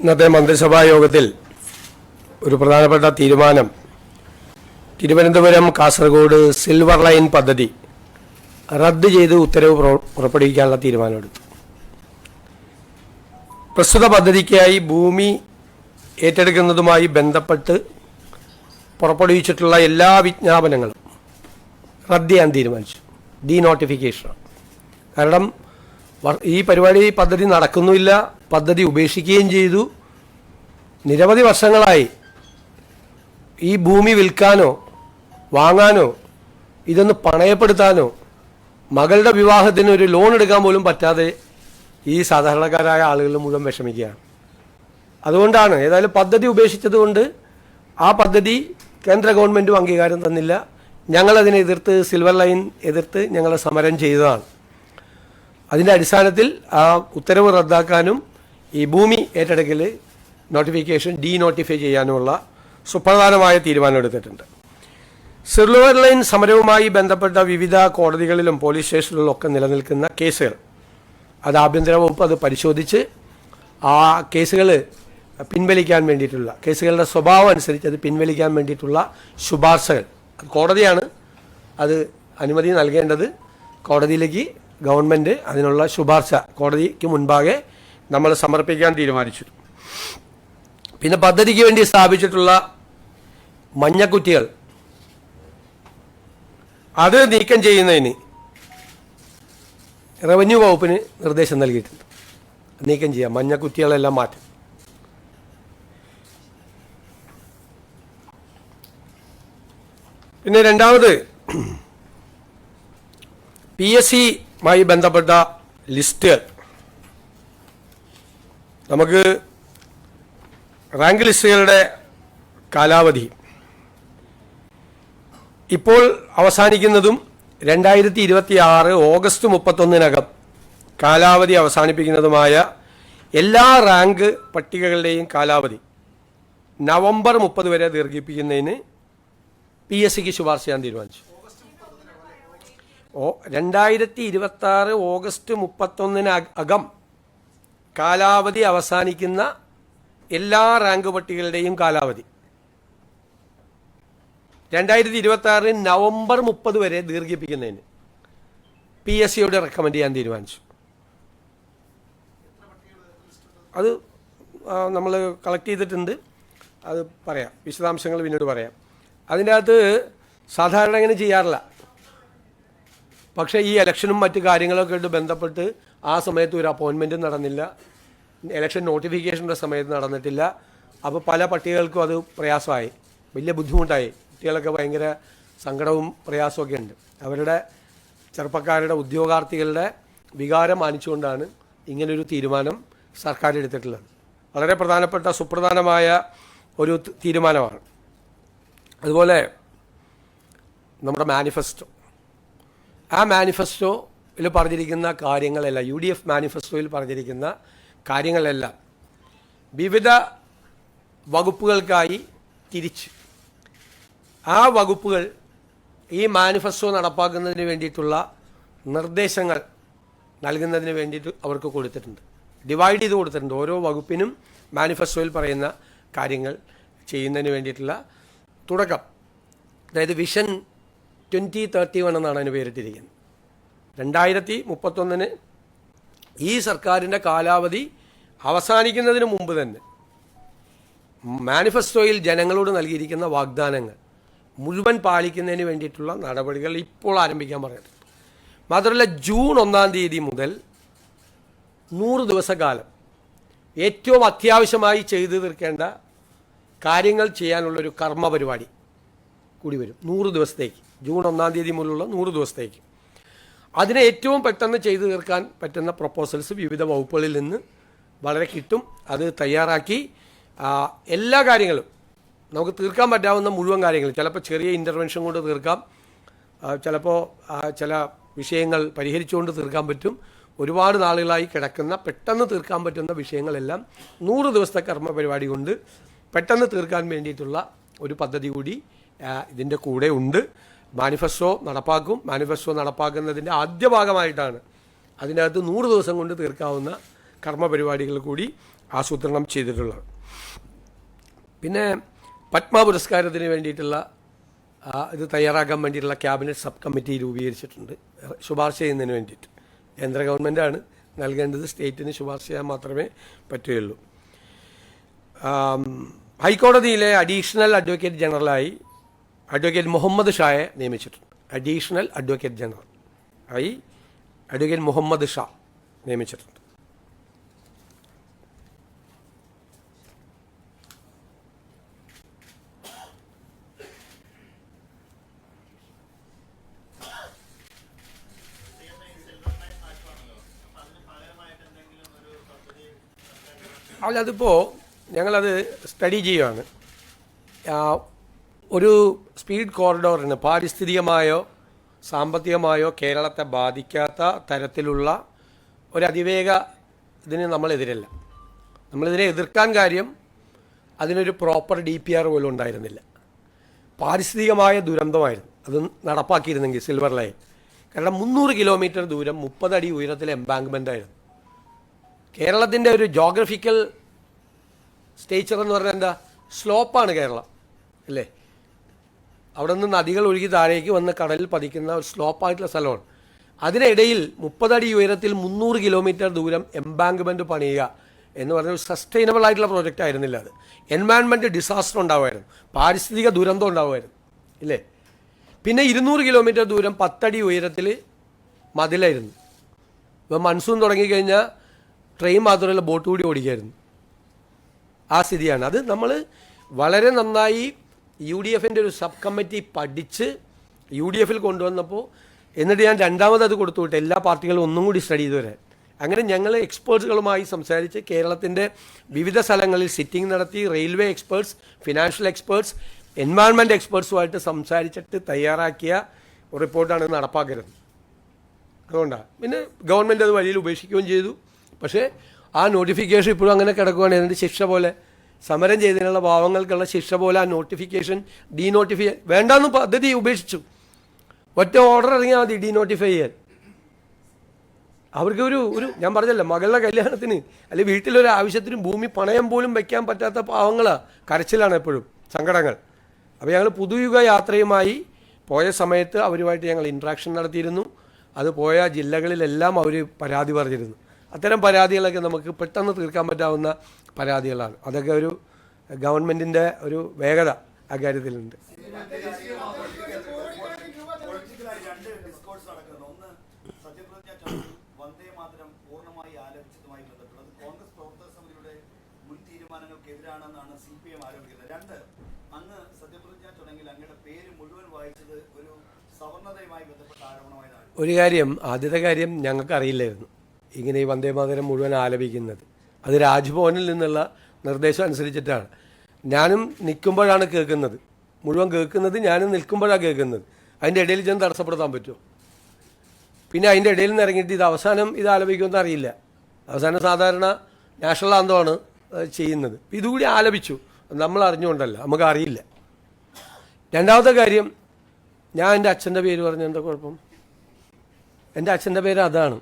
ഇന്നത്തെ മന്ത്രിസഭാ യോഗത്തിൽ ഒരു പ്രധാനപ്പെട്ട തീരുമാനം തിരുവനന്തപുരം കാസർഗോഡ് സിൽവർ ലൈൻ പദ്ധതി റദ്ദ് ചെയ്ത് ഉത്തരവ് പുറപ്പെടുവിക്കാനുള്ള തീരുമാനമെടുത്തു. പ്രസ്തുത പദ്ധതിക്കായി ഭൂമി ഏറ്റെടുക്കുന്നതുമായി ബന്ധപ്പെട്ട് പുറപ്പെടുവിച്ചിട്ടുള്ള എല്ലാ വിജ്ഞാപനങ്ങളും റദ്ദ് ചെയ്യാൻ തീരുമാനിച്ചു. ഡീനോട്ടിഫിക്കേഷൻ. കാരണം ഈ പദ്ധതി നടക്കുന്നുമില്ല, പദ്ധതി ഉപേക്ഷിക്കുകയും ചെയ്തു. നിരവധി വർഷങ്ങളായി ഈ ഭൂമി വിൽക്കാനോ വാങ്ങാനോ ഇതൊന്ന് പണയപ്പെടുത്താനോ മകളുടെ വിവാഹത്തിന് ഒരു ലോൺ എടുക്കാൻ പോലും പറ്റാതെ ഈ സാധാരണക്കാരായ ആളുകൾ മുഴുവൻ വിഷമിക്കുകയാണ്. അതുകൊണ്ടാണ് ഏതായാലും പദ്ധതി ഉപേക്ഷിച്ചതുകൊണ്ട് ആ പദ്ധതി കേന്ദ്ര ഗവൺമെൻറ്റും അംഗീകാരം തന്നില്ല. ഞങ്ങളതിനെ എതിർത്ത് സിൽവർ ലൈൻ എതിർത്ത് ഞങ്ങൾ സമരം ചെയ്തതാണ്. അതിൻ്റെ അടിസ്ഥാനത്തിൽ ആ ഉത്തരവ് റദ്ദാക്കാനും ഈ ഭൂമി ഏറ്റെടുക്കൽ നോട്ടിഫിക്കേഷൻ ഡീനോട്ടിഫൈ ചെയ്യാനുമുള്ള സുപ്രധാനമായ തീരുമാനമെടുത്തിട്ടുണ്ട്. സിൽവർ ലൈൻ സമരവുമായി ബന്ധപ്പെട്ട വിവിധ കോടതികളിലും പോലീസ് സ്റ്റേഷനുകളിലും ഒക്കെ നിലനിൽക്കുന്ന കേസുകൾ അത് ആഭ്യന്തര വകുപ്പ് അത് പരിശോധിച്ച് ആ കേസുകൾ പിൻവലിക്കാൻ വേണ്ടിയിട്ടുള്ള കേസുകളുടെ സ്വഭാവം അനുസരിച്ച് അത് പിൻവലിക്കാൻ വേണ്ടിയിട്ടുള്ള ശുപാർശകൾ കോടതിയാണ് അത് അനുമതി നൽകേണ്ടത്. കോടതിയിലേക്ക് ഗവൺമെൻറ് അതിനുള്ള ശുപാർശ കോടതിക്ക് മുൻപാകെ നമ്മൾ സമർപ്പിക്കാൻ തീരുമാനിച്ചു. പിന്നെ പദ്ധതിക്ക് വേണ്ടി സ്ഥാപിച്ചിട്ടുള്ള മഞ്ഞക്കുറ്റികൾ അത് നീക്കം ചെയ്യുന്നതിന് റവന്യൂ വകുപ്പിന് നിർദ്ദേശം നൽകിയിട്ടുണ്ട്. നീക്കം ചെയ്യാം, മഞ്ഞക്കുറ്റികളെല്ലാം മാറ്റും. പിന്നെ രണ്ടാമത് PSCയുമായി ബന്ധപ്പെട്ട ലിസ്റ്റുകൾ നമുക്ക് റാങ്ക് ലിസ്റ്റുകളുടെ കാലാവധി ഇപ്പോൾ അവസാനിക്കുന്നതും 2026 ഓഗസ്റ്റ് 31 കാലാവധി അവസാനിപ്പിക്കുന്നതുമായ എല്ലാ റാങ്ക് പട്ടികകളുടെയും കാലാവധി നവംബർ 30 വരെ ദീർഘിപ്പിക്കുന്നതിന് PSCക്ക് ശുപാർശ ചെയ്യാൻ തീരുമാനിച്ചു. 2026 ഓഗസ്റ്റ് 31 കാലാവധി അവസാനിക്കുന്ന എല്ലാ റാങ്ക് പട്ടികകളുടെയും കാലാവധി 2026 നവംബർ 30 വരെ ദീർഘിപ്പിക്കുന്നതിന് PSCയോട് റെക്കമെൻഡ് ചെയ്യാൻ തീരുമാനിച്ചു. അത് നമ്മൾ കളക്ട് ചെയ്തിട്ടുണ്ട്, അത് പറയാം, വിശദാംശങ്ങൾ പിന്നീട് പറയാം. അതിൻ്റെ അകത്ത് സാധാരണ അങ്ങനെ ചെയ്യാറില്ല. പക്ഷേ ഈ ഇലക്ഷനും മറ്റു കാര്യങ്ങളൊക്കെ ആയിട്ട് ബന്ധപ്പെട്ട് ആ സമയത്ത് ഒരു അപ്പോയിൻമെൻറ്റും നടന്നില്ല, ഇലക്ഷൻ നോട്ടിഫിക്കേഷൻ്റെ സമയത്ത് നടന്നിട്ടില്ല. അപ്പോൾ പല പട്ടികകൾക്കും അത് പ്രയാസമായി, വലിയ ബുദ്ധിമുട്ടായി. കുട്ടികളൊക്കെ ഭയങ്കര സങ്കടവും പ്രയാസമൊക്കെ ഉണ്ട്. അവരുടെ ചെറുപ്പക്കാരുടെ ഉദ്യോഗാർത്ഥികളുടെ വികാരം മാനിച്ചുകൊണ്ടാണ് ഇങ്ങനൊരു തീരുമാനം സർക്കാർ എടുത്തിട്ടുള്ളത്. വളരെ പ്രധാനപ്പെട്ട സുപ്രധാനമായ ഒരു തീരുമാനമാണ്. അതുപോലെ നമ്മുടെ മാനിഫെസ്റ്റോ, ആ മാനിഫെസ്റ്റോയിൽ പറഞ്ഞിരിക്കുന്ന കാര്യങ്ങളെല്ലാം UDF മാനിഫെസ്റ്റോയിൽ പറഞ്ഞിരിക്കുന്ന കാര്യങ്ങളെല്ലാം വിവിധ വകുപ്പുകൾക്കായി തിരിച്ച് ആ വകുപ്പുകൾ ഈ മാനിഫെസ്റ്റോ നടപ്പാക്കുന്നതിന് വേണ്ടിയിട്ടുള്ള നിർദ്ദേശങ്ങൾ നൽകുന്നതിന് വേണ്ടിയിട്ട് അവർക്ക് കൊടുത്തിട്ടുണ്ട്, ഡിവൈഡ് ചെയ്ത് കൊടുത്തിട്ടുണ്ട്. ഓരോ വകുപ്പിനും മാനിഫെസ്റ്റോയിൽ പറയുന്ന കാര്യങ്ങൾ ചെയ്യുന്നതിന് വേണ്ടിയിട്ടുള്ള തുടക്കം, അതായത് വിഷൻ 2031 എന്നാണ് അതിന് പേരിട്ടിരിക്കുന്നത്. 2031 ഈ സർക്കാരിൻ്റെ കാലാവധി അവസാനിക്കുന്നതിന് മുമ്പ് തന്നെ മാനിഫെസ്റ്റോയിൽ ജനങ്ങളോട് നൽകിയിരിക്കുന്ന വാഗ്ദാനങ്ങൾ മുഴുവൻ പാലിക്കുന്നതിന് വേണ്ടിയിട്ടുള്ള നടപടികൾ ഇപ്പോൾ ആരംഭിക്കാൻ പറഞ്ഞിട്ടുണ്ട്. മാത്രമല്ല ജൂൺ 1 മുതൽ 100 ദിവസക്കാലം ഏറ്റവും അത്യാവശ്യമായി ചെയ്തു തീർക്കേണ്ട കാര്യങ്ങൾ ചെയ്യാനുള്ളൊരു കർമ്മ പരിപാടി കൂടി വരും 100 ദിവസത്തേക്ക്. ജൂൺ 1 മുതലുള്ള 100 ദിവസത്തേക്ക് അതിനെ ഏറ്റവും പെട്ടെന്ന് ചെയ്തു തീർക്കാൻ പറ്റുന്ന പ്രൊപ്പോസൽസ് വിവിധ വകുപ്പുകളിൽ നിന്ന് വളരെ കിട്ടും. അത് തയ്യാറാക്കി എല്ലാ കാര്യങ്ങളും നമുക്ക് തീർക്കാൻ പറ്റാവുന്ന മുഴുവൻ കാര്യങ്ങൾ, ചിലപ്പോൾ ചെറിയ ഇൻ്റർവെൻഷൻ കൊണ്ട് തീർക്കാം, ചിലപ്പോൾ ചില വിഷയങ്ങൾ പരിഹരിച്ചുകൊണ്ട് തീർക്കാൻ പറ്റും. ഒരുപാട് നാളുകളായി കിടക്കുന്ന പെട്ടെന്ന് തീർക്കാൻ പറ്റുന്ന വിഷയങ്ങളെല്ലാം 100 ദിവസത്തെ കർമ്മ പരിപാടി കൊണ്ട് പെട്ടെന്ന് തീർക്കാൻ വേണ്ടിയിട്ടുള്ള ഒരു പദ്ധതി കൂടി ഇതിൻ്റെ കൂടെ ഉണ്ട്. മാനിഫെസ്റ്റോ നടപ്പാക്കും. മാനിഫെസ്റ്റോ നടപ്പാക്കുന്നതിൻ്റെ ആദ്യ ഭാഗമായിട്ടാണ് അതിനകത്ത് 100 ദിവസം കൊണ്ട് തീർക്കാവുന്ന കർമ്മ പരിപാടികൾ കൂടി ആസൂത്രണം ചെയ്തിട്ടുള്ളത്. പിന്നെ പത്മ പുരസ്കാരത്തിന് വേണ്ടിയിട്ടുള്ള ഇത് തയ്യാറാക്കാൻ വേണ്ടിയിട്ടുള്ള ക്യാബിനറ്റ് സബ് കമ്മിറ്റി രൂപീകരിച്ചിട്ടുണ്ട്, ശുപാർശ ചെയ്യുന്നതിന് വേണ്ടിയിട്ട്. കേന്ദ്ര ഗവൺമെൻറ്റാണ് നൽകേണ്ടത്, സ്റ്റേറ്റിന് ശുപാർശ ചെയ്യാൻ മാത്രമേ പറ്റുകയുള്ളൂ. ഹൈക്കോടതിയിലെ അഡീഷണൽ അഡ്വക്കേറ്റ് ജനറലായി അഡ്വക്കേറ്റ് മുഹമ്മദ് ഷായെ നിയമിച്ചിട്ടുണ്ട്. അഡീഷണൽ അഡ്വക്കേറ്റ് ജനറൽ ആയി അഡ്വക്കേറ്റ് മുഹമ്മദ് ഷാ നിയമിച്ചിട്ടുണ്ട്. അല്ല, അതിപ്പോൾ ഞങ്ങളത് സ്റ്റഡി ചെയ്യുകയാണ്. ഒരു സ്പീഡ് കോറിഡോറിന് പാരിസ്ഥിതികമായോ സാമ്പത്തികമായോ കേരളത്തെ ബാധിക്കാത്ത തരത്തിലുള്ള ഒരു അതിവേഗ ഇതിന് നമ്മളെതിരല്ല. നമ്മളിതിനെ എതിർക്കാൻ കാര്യം അതിനൊരു പ്രോപ്പർ DPR പോലും ഉണ്ടായിരുന്നില്ല. പാരിസ്ഥിതികമായ ദുരന്തമായിരുന്നു അത് നടപ്പാക്കിയിരുന്നെങ്കിൽ സിൽവർ ലൈൻ. കാരണം 300 കിലോമീറ്റർ ദൂരം 30 അടി ഉയരത്തിലെ എംബാങ്ക്മെൻ്റ് ആയിരുന്നു. കേരളത്തിൻ്റെ ഒരു ജോഗ്രഫിക്കൽ സ്റ്റേച്ചർ എന്ന് പറഞ്ഞാൽ എന്താ, സ്ലോപ്പാണ് കേരളം അല്ലേ. അവിടെ നിന്ന് നദികൾ ഒഴുകി താഴേക്ക് വന്ന് കടലിൽ പതിക്കുന്ന ഒരു സ്ലോപ്പായിട്ടുള്ള സ്ഥലമാണ്. അതിനിടയിൽ 30 അടി ഉയരത്തിൽ 300 കിലോമീറ്റർ ദൂരം എംബാങ്ക്മെൻറ്റ് പണിയുക എന്ന് പറഞ്ഞ ഒരു സസ്റ്റൈനബിൾ ആയിട്ടുള്ള പ്രോജക്റ്റ് ആയിരുന്നില്ല. അത് എൻവയൺമെൻറ്റ് ഡിസാസ്റ്റർ ഉണ്ടാവുമായിരുന്നു, പാരിസ്ഥിതിക ദുരന്തം ഉണ്ടാവുമായിരുന്നു ഇല്ലേ. പിന്നെ 200 കിലോമീറ്റർ ദൂരം 10 അടി ഉയരത്തിൽ മതിലായിരുന്നു. ഇപ്പോൾ മൺസൂൺ തുടങ്ങിക്കഴിഞ്ഞാൽ ട്രെയിൻ മാത്രമല്ല ബോട്ട് കൂടി ഓടിക്കായിരുന്നു. ആ സ്ഥിതിയാണ്. അത് നമ്മൾ വളരെ നന്നായി UDFൻ്റെ ഒരു സബ് കമ്മിറ്റി പഠിച്ച് UDFൽ കൊണ്ടുവന്നപ്പോൾ, എന്നിട്ട് ഞാൻ രണ്ടാമത് അത് കൊടുത്തു വിട്ട് എല്ലാ പാർട്ടികളും ഒന്നും കൂടി സ്റ്റഡി ചെയ്ത് വരാൻ. അങ്ങനെ ഞങ്ങൾ എക്സ്പേർട്സുകളുമായി സംസാരിച്ച് കേരളത്തിൻ്റെ വിവിധ സ്ഥലങ്ങളിൽ സിറ്റിംഗ് നടത്തി, railway experts, financial experts, environment എക്സ്പേർട്സുമായിട്ട് സംസാരിച്ചിട്ട് തയ്യാറാക്കിയ ഒരു റിപ്പോർട്ടാണ് നടപ്പാക്കരുത്. അതുകൊണ്ടാണ് പിന്നെ ഗവൺമെൻറ് അത് വഴിയിൽ ഉപേക്ഷിക്കുകയും ചെയ്തു. പക്ഷേ ആ നോട്ടിഫിക്കേഷൻ ഇപ്പോഴും അങ്ങനെ കിടക്കുകയാണ്. എന്നിട്ട് ശിക്ഷ പോലെ സമരം ചെയ്തതിനുള്ള പാവങ്ങൾക്കുള്ള ശിക്ഷ പോലെ ആ നോട്ടിഫിക്കേഷൻ വേണ്ടാന്ന് പദ്ധതി ഉപേക്ഷിച്ചു. ഒറ്റ ഓർഡർ ഇറങ്ങിയാൽ മതി ഡീനോട്ടിഫൈ ചെയ്യാൻ. അവർക്ക് ഒരു ഞാൻ പറഞ്ഞല്ലോ, മകളുടെ കല്യാണത്തിന് അല്ലെങ്കിൽ വീട്ടിലൊരു ആവശ്യത്തിനും ഭൂമി പണയം പോലും വയ്ക്കാൻ പറ്റാത്ത പാവങ്ങളാണ്, കരച്ചിലാണ് എപ്പോഴും, സങ്കടങ്ങൾ. അപ്പോൾ ഞങ്ങൾ പുതുയുഗ യാത്രയുമായി പോയ സമയത്ത് അവരുമായിട്ട് ഞങ്ങൾ ഇൻട്രാക്ഷൻ നടത്തിയിരുന്നു. അത് പോയ ജില്ലകളിലെല്ലാം അവർ പരാതി പറഞ്ഞിരുന്നു. അത്തരം പരാതികളൊക്കെ നമുക്ക് പെട്ടെന്ന് തീർക്കാൻ പറ്റാവുന്ന പരാതികളാണ്. അതൊക്കെ ഒരു ഗവൺമെൻറ്റിൻ്റെ ഒരു വേഗത അക്കാര്യത്തിലുണ്ട്. ഒരു കാര്യം, ആദ്യത്തെ കാര്യം ഞങ്ങൾക്കറിയില്ലായിരുന്നു ഇങ്ങനെ ഈ വന്ദേമാതരം മുഴുവൻ ആലപിക്കുന്നത്. അത് രാജ്ഭവനിൽ നിന്നുള്ള നിർദ്ദേശം അനുസരിച്ചിട്ടാണ്. ഞാനും നിൽക്കുമ്പോഴാണ് കേൾക്കുന്നത്, മുഴുവൻ കേൾക്കുന്നത് ഞാനും നിൽക്കുമ്പോഴാണ് കേൾക്കുന്നത്. അതിൻ്റെ ഇടയിൽ ചെന്ന് തടസ്സപ്പെടുത്താൻ പറ്റുമോ? പിന്നെ അതിൻ്റെ ഇടയിൽ നിന്ന് ഇറങ്ങിയിട്ട് ഇത് അവസാനം ഇത് ആലപിക്കുമെന്ന് അറിയില്ല. അവസാനം സാധാരണ നാഷണൽ ആന്തമാണ് ചെയ്യുന്നത്. ഇതുകൂടി ആലപിച്ചു, നമ്മൾ അറിഞ്ഞുകൊണ്ടല്ല, നമുക്ക് അറിയില്ല. രണ്ടാമത്തെ കാര്യം, ഞാൻ എൻ്റെ അച്ഛൻ്റെ പേര് പറഞ്ഞ എന്താ കുഴപ്പം? എൻ്റെ അച്ഛൻ്റെ പേര് അതാണ്.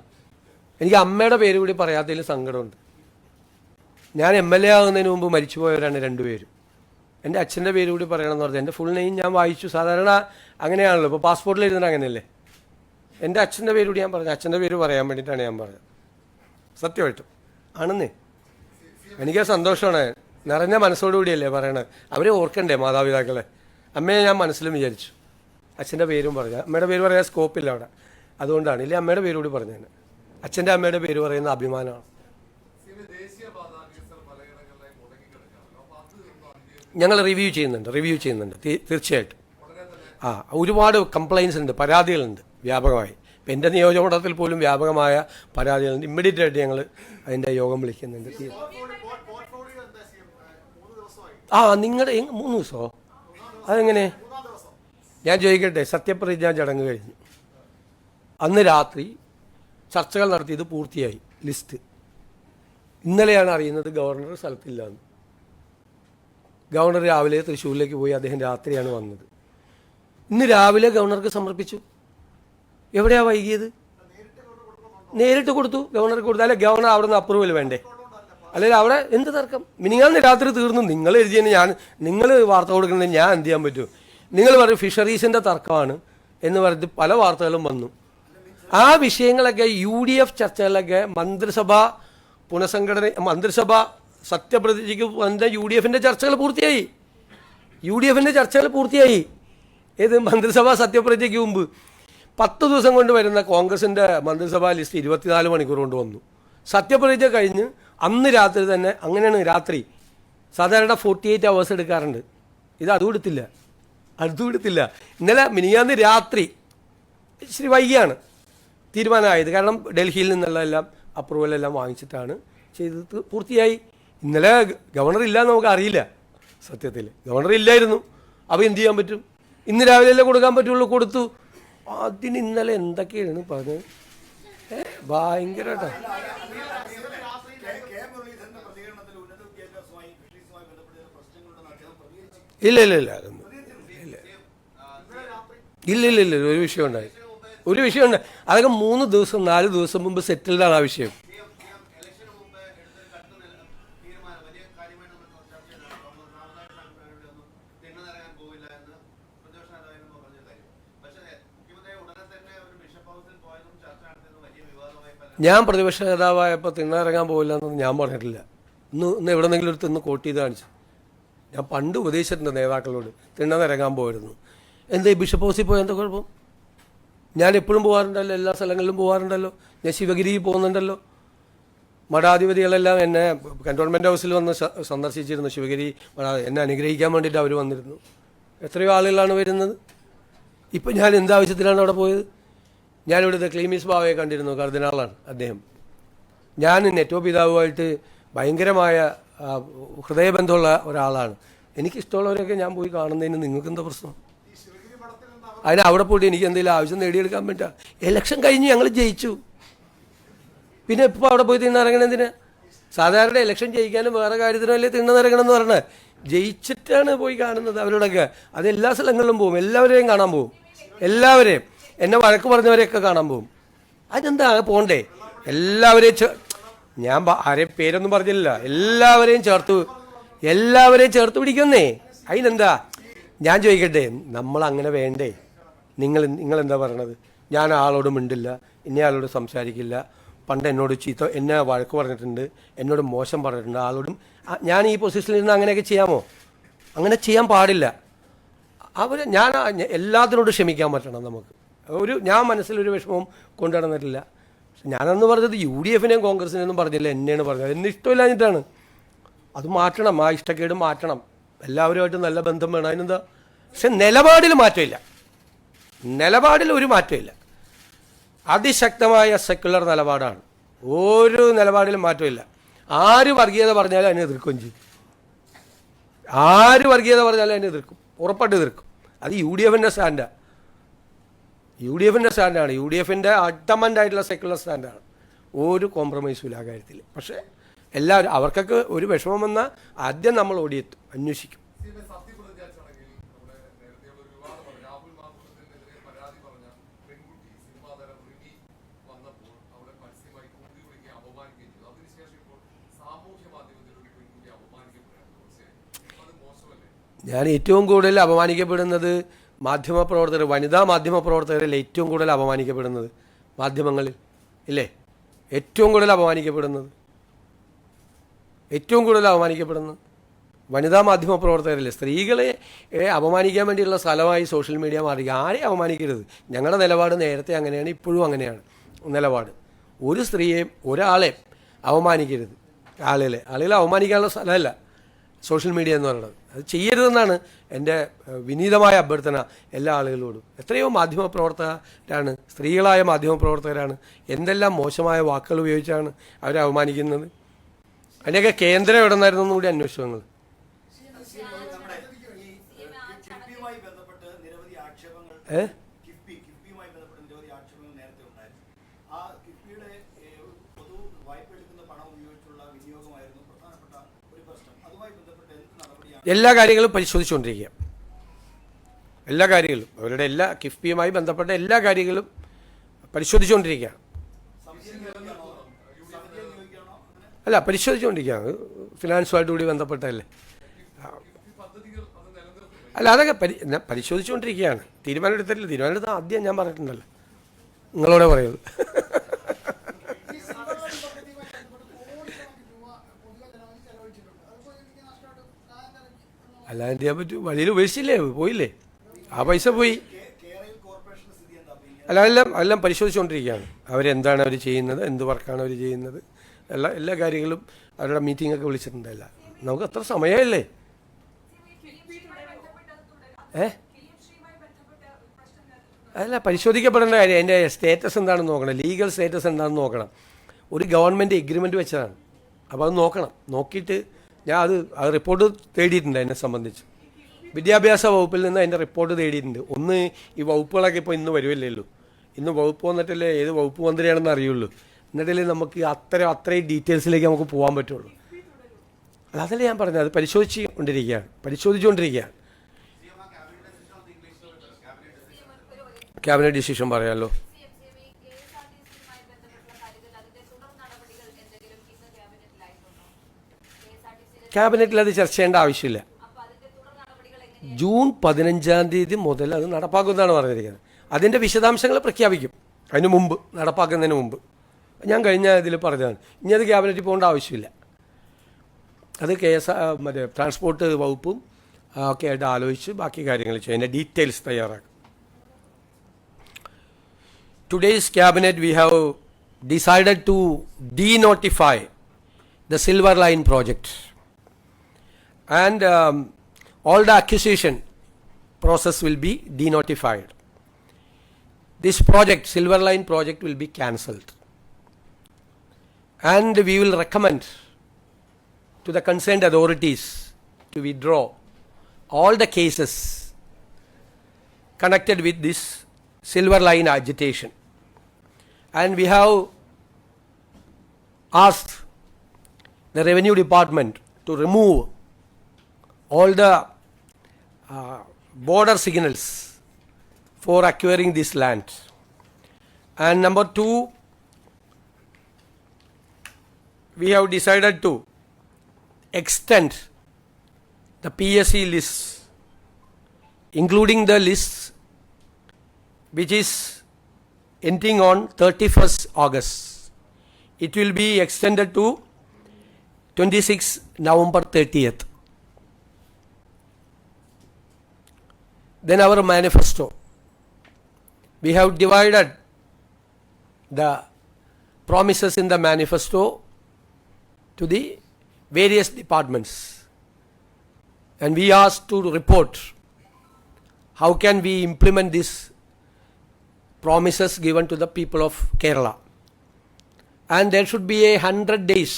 എനിക്ക് അമ്മയുടെ പേര് കൂടി പറയാത്തതിൽ സങ്കടമുണ്ട്. ഞാൻ MLA ആകുന്നതിന് മുമ്പ് മരിച്ചുപോയവരാണ് രണ്ടുപേരും. എൻ്റെ അച്ഛൻ്റെ പേര് കൂടി പറയണമെന്ന് പറഞ്ഞാൽ എൻ്റെ ഫുൾ നെയിം ഞാൻ വായിച്ചു. സാധാരണ അങ്ങനെയാണല്ലോ, ഇപ്പോൾ പാസ്പോർട്ടിൽ എഴുതുന്നത് അങ്ങനെയല്ലേ. എൻ്റെ അച്ഛൻ്റെ പേര് കൂടി ഞാൻ പറഞ്ഞു. അച്ഛൻ്റെ പേര് പറയാൻ വേണ്ടിയിട്ടാണ് ഞാൻ പറഞ്ഞത്. സത്യമായിട്ടും ആണെന്നേ. എനിക്ക് സന്തോഷമാണ്, നിറഞ്ഞ മനസ്സോടുകൂടിയല്ലേ പറയണത്. അവരെ ഓർക്കണ്ടേ മാതാപിതാക്കളെ. അമ്മയെ ഞാൻ മനസ്സിലും വിചാരിച്ചു, അച്ഛൻ്റെ പേരും പറഞ്ഞു. അമ്മയുടെ പേര് പറയാൻ സ്കോപ്പില്ല അവിടെ, അതുകൊണ്ടാണ്. ഇല്ലേ അമ്മയുടെ പേര് കൂടി പറഞ്ഞത്. അച്ഛൻ്റെ അമ്മയുടെ പേര് പറയുന്ന അഭിമാനമാണ്. ഞങ്ങൾ റിവ്യൂ ചെയ്യുന്നുണ്ട് തീർച്ചയായിട്ടും. ഒരുപാട് കംപ്ലയിൻസ് ഉണ്ട്, പരാതികളുണ്ട് വ്യാപകമായി. ഇപ്പം എൻ്റെ നിയോജകമണ്ഡലത്തിൽ പോലും വ്യാപകമായ പരാതികളുണ്ട്. ഇമ്മീഡിയറ്റ് ആയിട്ട് ഞങ്ങൾ അതിൻ്റെ യോഗം വിളിക്കുന്നുണ്ട്. നിങ്ങളുടെ 3 ദിവസമോ? അതെങ്ങനെ? ഞാൻ ചോദിക്കട്ടെ, സത്യപ്രതിജ്ഞാ ചടങ്ങ് കഴിഞ്ഞു, അന്ന് രാത്രി ചർച്ചകൾ നടത്തിയത് പൂർത്തിയായി, ലിസ്റ്റ്. ഇന്നലെയാണ് അറിയുന്നത് ഗവർണർ സ്ഥലത്തില്ലാന്ന്. ഗവർണർ രാവിലെ തൃശ്ശൂരിലേക്ക് പോയി, അദ്ദേഹം രാത്രിയാണ് വന്നത്. ഇന്ന് രാവിലെ ഗവർണർക്ക് സമർപ്പിച്ചു. എവിടെയാണ് വൈകിയത്? നേരിട്ട് കൊടുത്തു, ഗവർണർക്ക് കൊടുത്തു. അല്ലെ ഗവർണർ അവിടെ നിന്ന് അപ്രൂവൽ വേണ്ടേ? അല്ലെങ്കിൽ അവിടെ എന്ത് തർക്കം? മിനിങ്ങാന്ന് രാത്രി തീർന്നു. നിങ്ങൾ എഴുതിയതിന് നിങ്ങൾ വാർത്ത കൊടുക്കുന്നത് ഞാൻ എന്ത് ചെയ്യാൻ പറ്റും? നിങ്ങൾ പറയും ഫിഷറീസിൻ്റെ തർക്കമാണ് എന്ന് പറഞ്ഞിട്ട് പല വാർത്തകളും വന്നു. ആ വിഷയങ്ങളൊക്കെ UDF ചർച്ചകളിലൊക്കെ മന്ത്രിസഭ സത്യപ്രതിജ്ഞയ്ക്ക് വന്ന UDFൻ്റെ ചർച്ചകൾ പൂർത്തിയായി. ഏത് മന്ത്രിസഭാ സത്യപ്രതിജ്ഞയ്ക്ക് മുമ്പ് 10 ദിവസം കൊണ്ട് വരുന്ന കോൺഗ്രസിൻ്റെ മന്ത്രിസഭാ ലിസ്റ്റ് 24 മണിക്കൂർ കൊണ്ട് വന്നു. സത്യപ്രതിജ്ഞ കഴിഞ്ഞ് അന്ന് രാത്രി തന്നെ, അങ്ങനെയാണ് രാത്രി സാധാരണ 48 hours എടുക്കാറുണ്ട്. ഇത് അതും എടുത്തില്ല. ഇന്നലെ മിനിയാന്ന് രാത്രി ഇച്ചിരി വൈകിയാണ് തീരുമാനമായത്. കാരണം ഡൽഹിയിൽ നിന്നുള്ള എല്ലാം അപ്രൂവലെല്ലാം വാങ്ങിച്ചിട്ടാണ് ചെയ്തത്. പൂർത്തിയായി. ഇന്നലെ ഗവർണർ ഇല്ലയെന്ന് നമുക്ക് അറിയില്ല. സത്യത്തിൽ ഗവർണർ ഇല്ലായിരുന്നു. അപ്പോൾ എന്ത് ചെയ്യാൻ പറ്റും? ഇന്ന് രാവിലെ കൊടുക്കാൻ പറ്റുള്ളൂ. കൊടുത്തു. അതിന് ഇന്നലെ എന്തൊക്കെയാണ് പറഞ്ഞത്? ഭയങ്കരമായിട്ടാണ്. ഇല്ല ഒരു വിഷയം ഉണ്ടായി. അതൊക്കെ 3 ദിവസം 4 ദിവസം മുമ്പ് സെറ്റിൽഡാണ് ആ വിഷയം. ഞാൻ പ്രതിപക്ഷ നേതാവായപ്പോൾ തിണ്ണയിറങ്ങാൻ പോകില്ല എന്നൊന്നും ഞാൻ പറഞ്ഞിട്ടില്ല. ഇന്ന് എവിടെന്നെങ്കിലും ഒരു തിന്ന് കോട്ട് ചെയ്ത് കാണിച്ചു. ഞാൻ പണ്ട് ഉപദേശിച്ചിട്ടുണ്ട് നേതാക്കളോട് തിണ്ണയിറങ്ങാൻ പോയിരുന്നു. എന്താ ബിഷപ്പ് ഹൗസിൽ പോയാൽ എന്താ കുഴപ്പം? ഞാൻ എപ്പോഴും പോകാറുണ്ടല്ലോ, എല്ലാ സ്ഥലങ്ങളിലും പോകാറുണ്ടല്ലോ. ഞാൻ ശിവഗിരിയിൽ പോകുന്നുണ്ടല്ലോ. മഠാധിപതികളെല്ലാം എന്നെ കൻ്റോൺമെൻറ്റ് ഹൗസിൽ വന്ന് സന്ദർശിച്ചിരുന്നു. ശിവഗിരി എന്നെ അനുഗ്രഹിക്കാൻ വേണ്ടിയിട്ട് അവർ വന്നിരുന്നു. എത്രയോ ആളുകളാണ് വരുന്നത്. ഇപ്പം ഞാൻ എന്താവശ്യത്തിലാണ് അവിടെ പോയത്? ഞാനിവിടുത്തെ ക്ലീമീസ് ബാവയെ കണ്ടിരുന്നു. കർദിനാളാണ് അദ്ദേഹം. ഞാൻ നെറ്റോ പിതാവുമായിട്ട് ഭയങ്കരമായ ഹൃദയബന്ധമുള്ള ഒരാളാണ്. എനിക്കിഷ്ടമുള്ളവരൊക്കെ ഞാൻ പോയി കാണുന്നതിന് നിങ്ങൾക്ക് എന്താ പ്രശ്നം? അതിന് അവിടെ പോയിട്ട് എനിക്ക് എന്തെങ്കിലും ആവശ്യം നേടിയെടുക്കാൻ പറ്റുക? ഇലക്ഷൻ കഴിഞ്ഞ് ഞങ്ങൾ ജയിച്ചു. പിന്നെ ഇപ്പോൾ അവിടെ പോയി തിണ്ണയിറങ്ങണമെന്തിനാ? സാധാരണ ഇലക്ഷൻ ജയിക്കാനും വേറെ കാര്യത്തിനല്ലേ തിണ്ണയിറങ്ങണം എന്ന് പറഞ്ഞാൽ. ജയിച്ചിട്ടാണ് പോയി കാണുന്നത് അവരോടൊക്കെ. അത് എല്ലാ സ്ഥലങ്ങളിലും പോകും. എല്ലാവരെയും കാണാൻ പോകും. എല്ലാവരെയും എന്നെ വഴക്ക് പറഞ്ഞവരെയൊക്കെ കാണാൻ പോകും. അതിനെന്താ പോണ്ടേ? എല്ലാവരെയും ഞാൻ ആരെയും പേരൊന്നും പറഞ്ഞില്ല. എല്ലാവരെയും ചേർത്ത് പിടിക്കുന്നേ. അതിനെന്താ? ഞാൻ ചോദിക്കട്ടെ, നമ്മളങ്ങനെ വേണ്ടേ? നിങ്ങളെന്താ പറയണത്? ഞാൻ ആളോട് മിണ്ടില്ല, ഇന്ന ആളോട് സംസാരിക്കില്ല, പണ്ട് എന്നോട് എന്നെ വഴക്ക് പറഞ്ഞിട്ടുണ്ട്, എന്നോട് മോശം പറഞ്ഞിട്ടുണ്ട്, ആളോടും. ഞാൻ ഈ പൊസിഷനിൽ നിന്ന് അങ്ങനെയൊക്കെ ചെയ്യാമോ? അങ്ങനെ ചെയ്യാൻ പാടില്ല. ഞാൻ എല്ലാത്തിനോടും ക്ഷമിക്കാൻ പറ്റണം നമുക്ക്. ഞാൻ മനസ്സിലൊരു വിഷമവും കൊണ്ടു നടന്നിട്ടില്ല. ഞാനന്ന് പറഞ്ഞത് UDFനെയും കോൺഗ്രസിനെയൊന്നും പറഞ്ഞില്ല, എന്നെയാണ് പറഞ്ഞത്. എന്നെ ഇഷ്ടമില്ലാഞ്ഞിട്ടാണ്. അത് മാറ്റണം. ആ ഇഷ്ടക്കേട് മാറ്റണം. എല്ലാവരുമായിട്ട് നല്ല ബന്ധം വേണം. അതിനെന്താ? പക്ഷെ നിലപാടിൽ മാറ്റമില്ല. നിലപാടിൽ ഒരു മാറ്റമില്ല. അതിശക്തമായ സെക്യുലർ നിലപാടാണ്. ഒരു നിലപാടിലും മാറ്റമില്ല. ആര് വർഗീയത പറഞ്ഞാലും അതിനെ എതിർക്കുകയും ചെയ്യും. ഉറപ്പായിട്ട് എതിർക്കും. അത് UDFൻ്റെ സ്റ്റാൻഡാണ്. UDFൻ്റെ അഡമൻ്റായിട്ടുള്ള സെക്യുലർ സ്റ്റാൻഡാണ്. ഒരു കോംപ്രമൈസും ഇല്ല ആ കാര്യത്തിൽ. പക്ഷേ എല്ലാവരും അവർക്കൊക്കെ ഒരു വിഷമം വന്നാൽ ആദ്യം നമ്മൾ ഓടിയെത്തും, അന്വേഷിക്കും. ഞാൻ ഏറ്റവും കൂടുതൽ അപമാനിക്കപ്പെടുന്നത് മാധ്യമപ്രവർത്തകർ, വനിതാ മാധ്യമപ്രവർത്തകരിൽ ഏറ്റവും കൂടുതൽ അപമാനിക്കപ്പെടുന്നത് മാധ്യമങ്ങളിൽ ഇല്ലേ? ഏറ്റവും കൂടുതൽ അപമാനിക്കപ്പെടുന്നത് വനിതാ മാധ്യമപ്രവർത്തകരിൽ. സ്ത്രീകളെ അപമാനിക്കാൻ വേണ്ടിയുള്ള സ്ഥലമായി സോഷ്യൽ മീഡിയ മാറി. ആരെയും അപമാനിക്കരുത്. ഞങ്ങളുടെ നിലപാട് നേരത്തെ അങ്ങനെയാണ്, ഇപ്പോഴും അങ്ങനെയാണ് നിലപാട്. ഒരു സ്ത്രീയെയും ഒരാളെയും അപമാനിക്കരുത്. ആളുകളെ അപമാനിക്കാനുള്ള സ്ഥലമല്ല സോഷ്യൽ മീഡിയ എന്ന് പറയുന്നത്. അത് ചെയ്യരുതെന്നാണ് എൻ്റെ വിനീതമായ അഭ്യർത്ഥന എല്ലാ ആളുകളോടും. എത്രയോ മാധ്യമപ്രവർത്തകരാണ്, സ്ത്രീകളായ മാധ്യമപ്രവർത്തകരാണ് എന്തെല്ലാം മോശമായ വാക്കുകൾ ഉപയോഗിച്ചാണ് അവരെ അവമാനിക്കുന്നത്. അതിൻ്റെയൊക്കെ കേന്ദ്രം എവിടെ നിന്നായിരുന്നു കൂടി അന്വേഷിച്ചു നിങ്ങൾ. എല്ലാ കാര്യങ്ങളും പരിശോധിച്ചുകൊണ്ടിരിക്കുക. അവരുടെ എല്ലാ കിഫ്ബിയുമായി ബന്ധപ്പെട്ട എല്ലാ കാര്യങ്ങളും പരിശോധിച്ചുകൊണ്ടിരിക്കുകയാണ്. അല്ല, പരിശോധിച്ചുകൊണ്ടിരിക്കുകയാണ്. ഫിനാൻസുമായിട്ട് കൂടി ബന്ധപ്പെട്ടതല്ലേ. അല്ല, അതൊക്കെ പരിശോധിച്ചുകൊണ്ടിരിക്കുകയാണ്. തീരുമാനം എടുത്തിട്ടില്ല. തീരുമാനം എടുത്താൽ ആദ്യം ഞാൻ പറഞ്ഞിട്ടുണ്ടല്ലോ, നിങ്ങളോടെ പറയുന്നത്. അല്ല, എന്ത് ചെയ്യാൻ പറ്റും? വഴിയിൽ ഉപേക്ഷിച്ചില്ലേ, പോയില്ലേ, ആ പൈസ പോയി. അല്ല, എല്ലാം പരിശോധിച്ചുകൊണ്ടിരിക്കുകയാണ്. അവരെന്താണ് അവർ ചെയ്യുന്നത്, എന്ത് വർക്കാണ് അവർ ചെയ്യുന്നത്, എല്ലാ കാര്യങ്ങളും അവരുടെ മീറ്റിംഗൊക്കെ വിളിച്ചിട്ടുണ്ടല്ല. നമുക്ക് അത്ര സമയമല്ലേ. അല്ല, പരിശോധിക്കപ്പെടേണ്ട കാര്യം അതിൻ്റെ സ്റ്റേറ്റസ് എന്താണെന്ന് നോക്കണം, ലീഗൽ സ്റ്റേറ്റസ് എന്താണെന്ന് നോക്കണം. ഒരു ഗവൺമെൻറ് എഗ്രിമെൻറ്റ് വെച്ചതാണ്, അപ്പോൾ അത് നോക്കണം. നോക്കിയിട്ട് ഞാൻ അത് റിപ്പോർട്ട് തേടിയിട്ടുണ്ട്. അതിനെ സംബന്ധിച്ച് വിദ്യാഭ്യാസ വകുപ്പിൽ നിന്ന് അതിൻ്റെ റിപ്പോർട്ട് തേടിയിട്ടുണ്ട്. ഒന്ന്, ഈ വകുപ്പുകളൊക്കെ ഇപ്പോൾ ഇന്ന് വരുമല്ലോ, ഇന്ന് വകുപ്പ് വന്നിട്ടല്ലേ ഏത് വകുപ്പ് മന്ത്രിയാണെന്ന് അറിയുള്ളൂ. എന്നിട്ടല്ലേ നമുക്ക് അത്രയും ഡീറ്റെയിൽസിലേക്ക് നമുക്ക് പോകാൻ പറ്റുള്ളൂ. അതല്ലേ ഞാൻ പറഞ്ഞത്, അത് പരിശോധിച്ചുകൊണ്ടിരിക്കുകയാണ്. ക്യാബിനറ്റ് ഡിസിഷൻ പറയാമല്ലോ. ക്യാബിനറ്റിൽ അത് ചർച്ച ചെയ്യേണ്ട ആവശ്യമില്ല. ജൂൺ 15 മുതൽ അത് നടപ്പാക്കുമെന്നാണ് പറഞ്ഞിരിക്കുന്നത്. അതിൻ്റെ വിശദാംശങ്ങൾ പ്രഖ്യാപിക്കും അതിന് മുമ്പ്, നടപ്പാക്കുന്നതിന് മുമ്പ്. ഞാൻ കഴിഞ്ഞ ഇതിൽ പറഞ്ഞതാണ്. ഇനി അത് ക്യാബിനറ്റിൽ പോകേണ്ട ആവശ്യമില്ല. അത് മറ്റേ ട്രാൻസ്പോർട്ട് വകുപ്പും ഒക്കെ ആയിട്ട് ആലോചിച്ച് ബാക്കി കാര്യങ്ങൾ ചെയ്യും, അതിൻ്റെ ഡീറ്റെയിൽസ് തയ്യാറാക്കും. Today's cabinet we have decided to denotify the Silver Line project, and all the acquisition process will be denotified. This project, Silver Line project, will be cancelled, and we will recommend to the concerned authorities to withdraw all the cases connected with this Silver Line agitation. And we have asked the Revenue Department to remove all the border signals for acquiring this land. And number 2, we have decided to extend the PSC lists, including the lists which is ending on 31st August. It will be extended to 26 November 30th. Then our manifesto. We have divided the promises in the manifesto to the various departments, and we asked to report how can we implement this promises given to the people of Kerala. And there should be a 100 days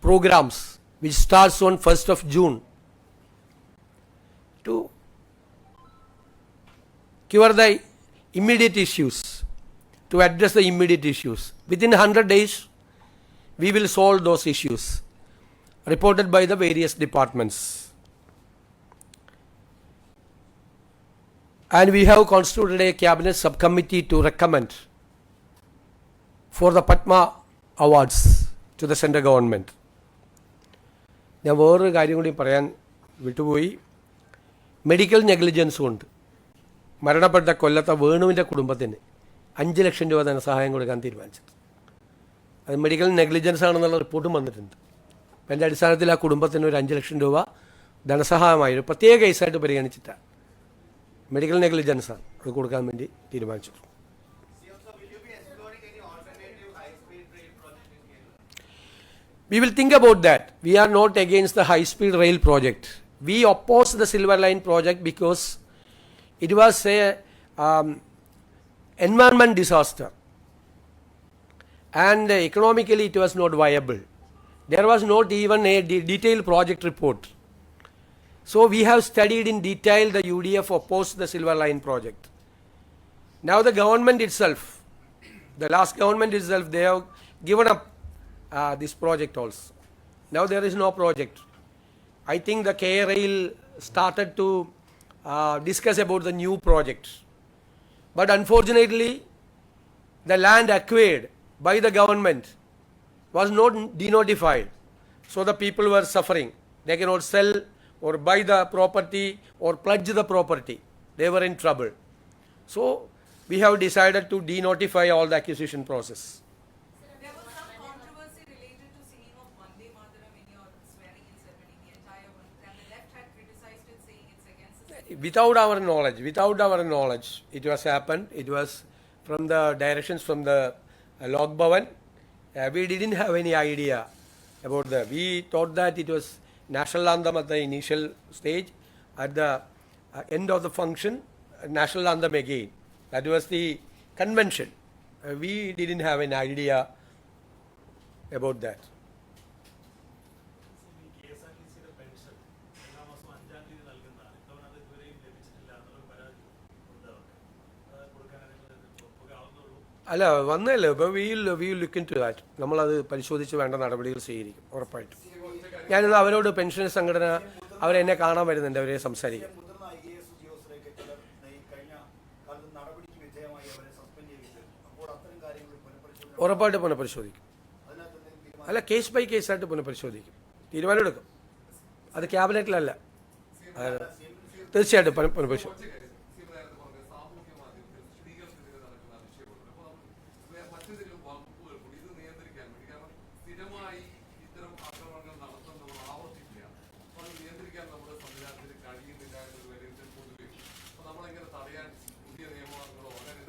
programs which starts on 1st of June to cure the immediate issues, to address the immediate issues. Within 100 days, we will solve those issues reported by the various departments. And we have constituted a cabinet subcommittee to recommend for the Padma awards to the central government. ഞാൻ വേറൊരു കാര്യം കൂടി പറയാൻ വിട്ടുപോയി. Medical negligence കൊണ്ട് മരണപ്പെട്ട കൊല്ലത്തെ വേണുവിൻ്റെ കുടുംബത്തിന് 5 ലക്ഷം രൂപ ധനസഹായം കൊടുക്കാൻ തീരുമാനിച്ചത്. അത് മെഡിക്കൽ നെഗ്ലിജൻസ് ആണെന്നുള്ള റിപ്പോർട്ടും വന്നിട്ടുണ്ട്. അതിൻ്റെ അടിസ്ഥാനത്തിൽ ആ കുടുംബത്തിന് ഒരു 5 ലക്ഷം രൂപ ധനസഹായമായി ഒരു പ്രത്യേക കേസായിട്ട് പരിഗണിച്ചിട്ടാണ്, മെഡിക്കൽ നെഗ്ലിജൻസാണ്, അത് കൊടുക്കാൻ വേണ്ടി തീരുമാനിച്ചു. We will think about that. We are not against the high-speed rail project. We oppose the Silver Line project because it was a environment disaster, and economically it was not viable. There was not even a detailed project report. So we have studied in detail. The UDF opposed the Silver Line project. Now the government itself, the last government itself, they have given up this project also. Now there is no project. I think the KRail started to discuss about the new project. But unfortunately, the land acquired by the government was not denotified. So the people were suffering. They cannot sell or buy the property or pledge the property. They were in trouble. So we have decided to denotify all the acquisition process. There was some controversy related to singing of Vande Mataram in your swearing in ceremony, the entire one. And the left had criticized it, saying it's against the state. Without our knowledge, it was happened. It was from the directions from the Lok Bhavan. We didn't have any idea about that. We thought that it was national anthem at the initial stage. At the end of the function, national anthem again. That was the convention. We didn't have an idea about that. അല്ല വന്നല്ലോ ഇപ്പോൾ we look into that. നമ്മളത് പരിശോധിച്ച് വേണ്ട നടപടികൾ സ്വീകരിക്കും ഉറപ്പായിട്ടും. ഞാനിത് അവരോട് പെൻഷൻ സംഘടന അവരെന്നെ കാണാൻ വരുന്നുണ്ട്, അവരെ സംസാരിക്കും. ഉറപ്പായിട്ട് പുനഃപരിശോധിക്കും. അല്ല, കേസ് ബൈ കേസായിട്ട് പുനഃപരിശോധിക്കും, തീരുമാനമെടുക്കും. അത് ക്യാബിനറ്റിലല്ല, തീർച്ചയായിട്ടും പുനഃപരിശോധിക്കും.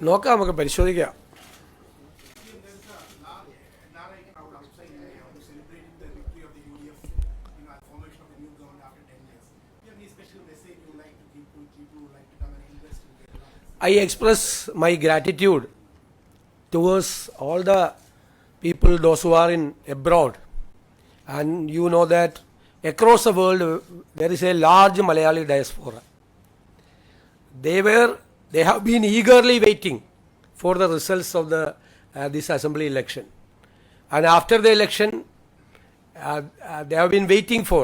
നോക്കാം, നമുക്ക് പരിശോധിക്കാം. I express my gratitude towards all the people, those who are in abroad. And you know that across the world there is a large Malayali diaspora. They have been eagerly waiting for the results of this assembly election. And after the election, they have been waiting for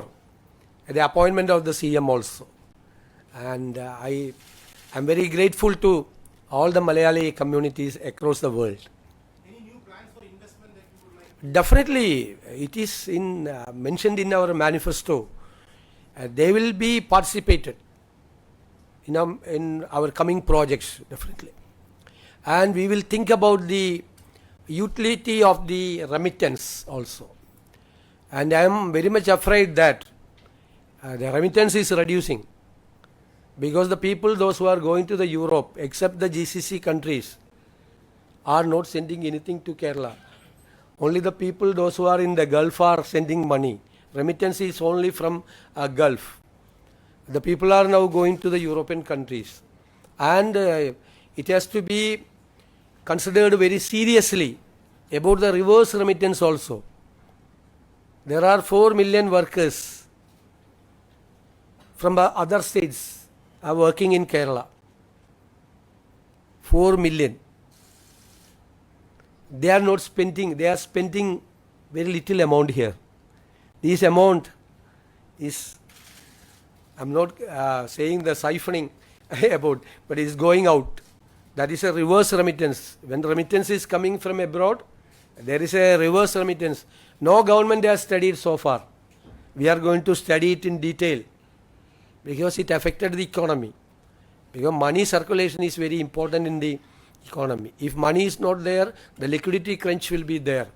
the appointment of the CM also. And I am very grateful to all the Malayali communities across the world. Any new plans for investment that you would like? Definitely, it is mentioned in our manifesto. They will be participated in our coming projects, definitely. And we will think about the utility of the remittance also. And I am very much afraid that the remittance is reducing, because the people, those who are going to the Europe, except the GCC countries, are not sending anything to Kerala. Only the people, those who are in the Gulf, are sending money. Remittance is only from Gulf. The people are now going to the European countries. And it has to be considered very seriously about the reverse remittance also. There are 4 million workers from other states are working in Kerala. 4 million. They are spending very little amount here. This amount is, I'm not saying the siphoning about, but it is going out. That is a reverse remittance. When remittance is coming from abroad, there is a reverse remittance. No government has studied so far. We are going to study it in detail, because it affected the economy. Because money circulation is very important in the economy. If money is not there, the liquidity crunch will be there.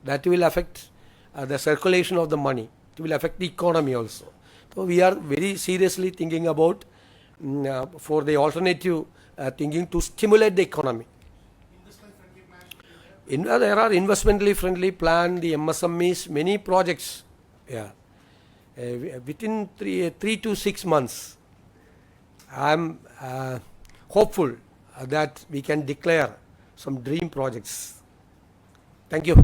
That will affect the circulation of the money. It will affect the economy also. So we are very seriously thinking about for the alternative thinking to stimulate the economy. There are investmentally friendly plan, the MSMEs, many projects. Yeah. Within 3 to 6 months, I am hopeful that we can declare some dream projects. Thank you.